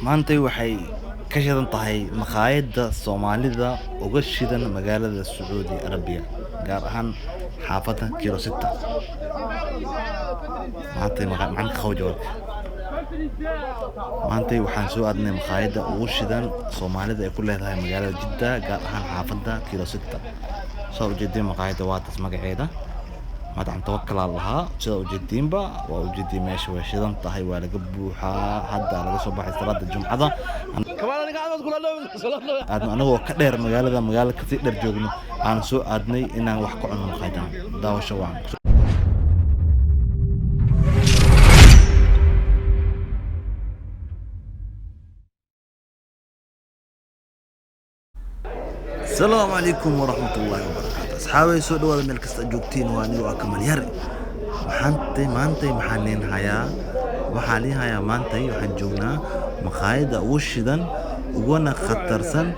maantay waxay ka shidan tahay maqaayadda Soomaalida uga shidan magaalada Sacuudi Arabiya gaar ahaan xaafadda Kilo Sita. maantay macaanka khawjawad maantay waxaan soo aadnay maqaayadda ugu shidan Soomaalida ay ku leedahay magaalada Jidda gaar ahaan xaafadda Kilo Sita. soo ujeedin maqaayadda waa tas magaceeda مطعم توكل على الله سida ujeedin ba waa ujeedin meesha way shidan tahay waa laga buuxaa hadda laga soo baxay salaada jumcada anagoo ka dheer magaalada ka sii dheer joogno aan soo aadnay inaan wax ku cunno maqaayadda daawasho waan السلام عليكم ورحمة الله وبركاته أصحابي سو دواada meel kasta joogtiin waa aniga waa Kamal Yare maantay waxaan leenahayaa maantay waxaan joognaa maqaayadda ugu shidan uguna khatarsan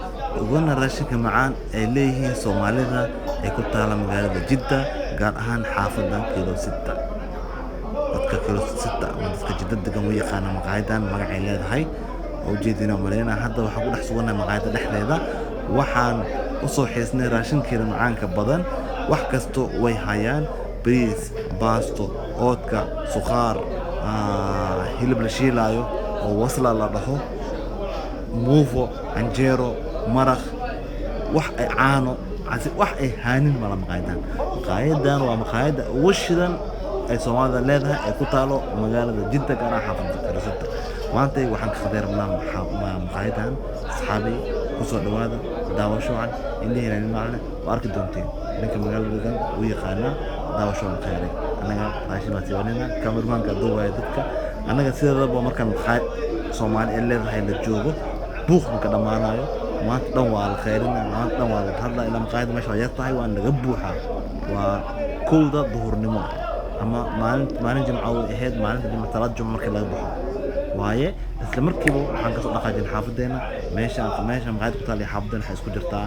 uguna raashinka macaan ay leeyihiin Soomaalida ay ku taala magaalada Jidda gaar ahaan xaafadda Kilo Sita dadka Kilo Sita ama dadka Jidda degan way yaqaanaan maqaayaddan magacay leedahay ujeedina maleena hadda waxaan ku dhex suganahay maqaayadda dhexdeeda waxaan u soo xiisnay raashinkeeda macaanka badan wax kasto way hayaan bariis baasto oodka suqaar hilib la shiilaayo oo wasla la dhaho muufo anjeero maraq wax ay caano wax ay haanin mala maqaayaddan waa maqaayadda ugu shidan ay Soomaalida leedahay ay ku taalo magaalada Jidda gaar ahaan xaafadda Kilo Sita maantay waxaan ka khadaraynaa maqaayaddan asxaabi ku soo dhawaada daawasho wacan indhihiina macna waa arki doonteen ninka magaalada u yaqaana daawasho khayr anaga raashin watiwanina cameramanka duubaya dadka anaga sidaba markaan Soomaali ee leedahay la joogo buuq ka dhamaanayo maanta dhan waa la khayrina maanta dhan waa la hadlaa ilaa maqaayadda meesha ay tahay waa laga buuxa waa kowda duhurnimo ama maalin jimco ahayd maalinta jimco talaad jumco markii laga baxo waaye isla markiiba waxaan ka soo dhaqaajin xaafadeena meesha maqaayad ku taal xaafadeena waxay isku jirtaa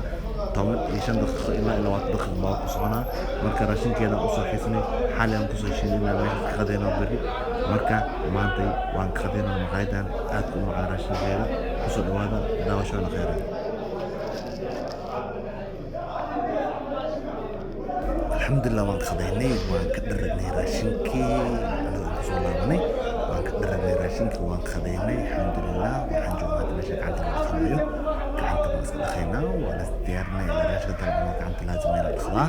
15 daqiiqo ilaa 20 daqiiqo baa ku soconaa marka raashinkeeda u soo xiisnay xalan ku soo shiidnay meesha ka qadeeno bari marka maantay waan ka qadeeno maqaayaddan aad ku macaan raashinkeeda ku soo dhawaada daawasho khayr alxamdulillah waan qadeynay waan ka dharagnay raashinkii ku soo laabanay raashinka waan qadeynay alxamdulillah waxaan joognaa meesha gacanta lagu qadeeyo gacanta baan iska dhaqaynaa waa la diyaarinay raashinka talabana gacanta laazim in la dhaqdaa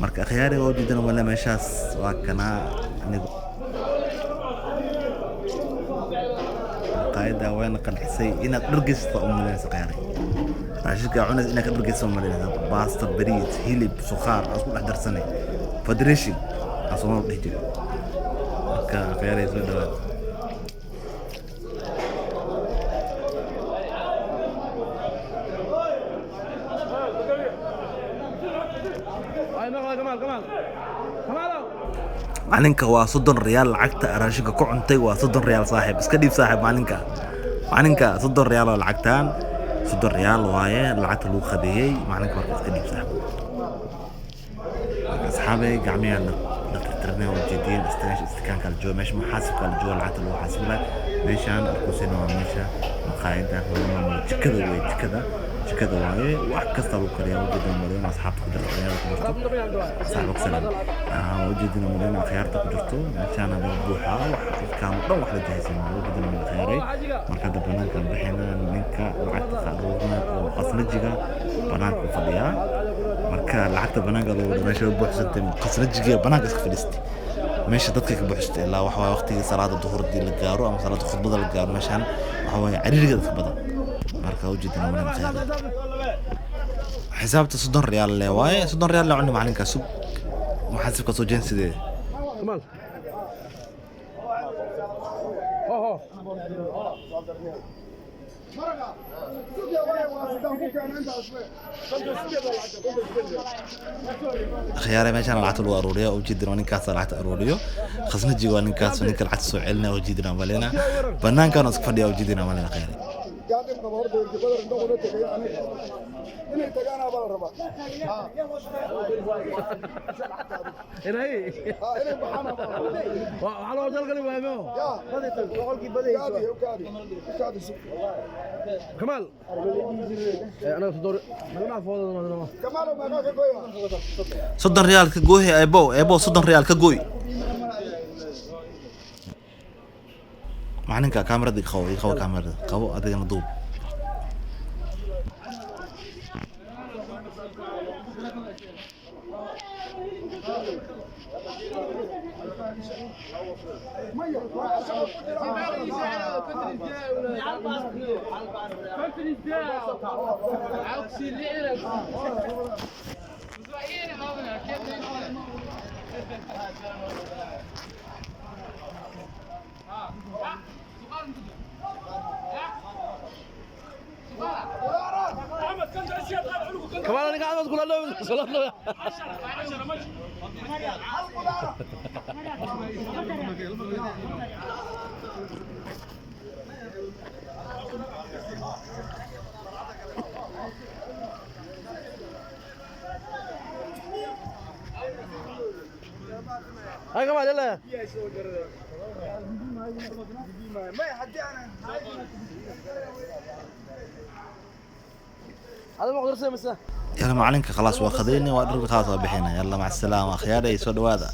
marka khiyaari oo diidana wala meeshaas waa kana anigu qaayda waan qancisay inaad dhargeysto oo malaysa khiyaari raashinka cunas inaad ka dhargeysto malaysa basta bariis hilib suqaar isku dhex darsanay federation asoo dhigay marka khiyaari soo dhawaad maalinka waa 30 riyaal lacagta raashinka ku cuntay waa 30 riyaal saaxiib iska dhiib saaxiib maalinka 30 riyaal oo lacagtaan 30 riyaal waaye lacagta lagu qadeeyay maalinka marka iska dhiib saaxiib asxaabay gacmiya dhaqtarna oo jeedin istikaan kala jooga meesha muxaasib kala jooga lacagta lagu xasibay meeshaan arkusina waa meesha maqaayadda jikada waaye wax kasta lagu kariyaa wajidina marina asxaabta ku jirto saxaabka salaam wajidina marina khiyaarta ku jirto meeshaan lagu buuxaa wax kaan dhan wax la jahaysan wajidina marina khiyaaray marka da banaanka bixina ninka lacagta qaadowna oo qasnajiga banaanka fadhiya marka lacagta banaanka lagu meesha buuxsantay qasnajiga banaanka iska fadhiistay meesha dadka ka buuxsatay ilaa wax waqtiga salaada duhurdii la gaaro ama salaada khudbada la gaaro meeshaan waxa way ciriiriga dadka badan marka wajidina marina khiyaaray حسابته 60 ريال له واي 60 ريال لو عندي معلنك سوق محاسب كسو جنس دي كمال خياري ماشان لعت الوروريه وجدنا نكاس لعت الوروريه خصنا جيوا نكاس ونك لعت سو علنا وجدنا مالنا بنان كانوا اسك فديا وجدنا مالنا خياري كمال انا صدور ما فوضى soddon riyaal ka gooy eebo soddon riyaal ka gooy macninka kaamirada qabo kaamirada qabo adigana duub كمان انا قاعد اقول له صلاه له هاي كمان يلا هذا ما اقدر اسوي مسا يلا معلنك خلاص واخذيني وادرك خلاص بحينا يلا مع السلامه خياري سو دواده